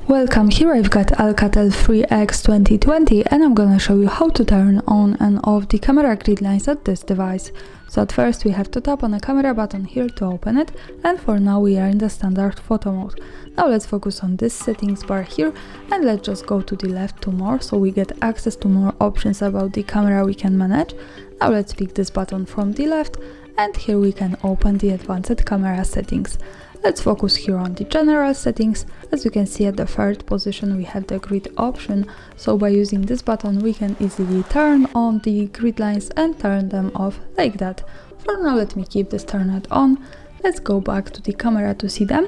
Welcome, here I've got Alcatel 3X 2020 and I'm gonna show you how to turn on and off the camera grid lines at this device. So at first we have to tap on the camera button here to open it, and for now we are in the standard photo mode. Now let's focus on this settings bar here and let's just go to the left to more, so we get access to more options about the camera we can manage. Now let's pick this button from the left and here we can open the advanced camera settings. Let's focus here on the general settings. As you can see, at the third position we have the grid option, so by using this button we can easily turn on the grid lines and turn them off like that. For now let me keep this turned on. Let's go back to the camera to see them,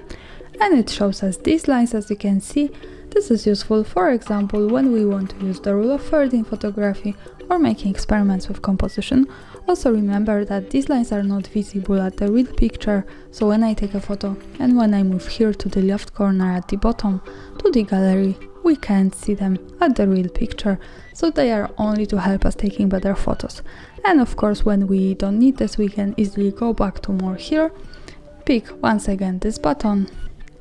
and it shows us these lines. As you can see, this is useful, for example, when we want to use the rule of thirds in photography or making experiments with composition. Also remember that these lines are not visible at the real picture, so when I take a photo and when I move here to the left corner at the bottom to the gallery, we can't see them at the real picture, so they are only to help us taking better photos. And of course, when we don't need this, we can easily go back to more here, pick once again this button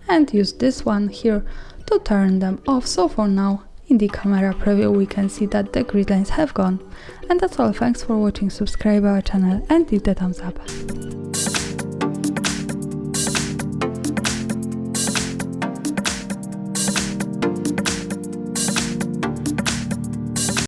and use this one here to turn them off. So for now, in the camera preview we can see that the grid lines have gone. And that's all, thanks for watching, subscribe our channel and leave the thumbs up.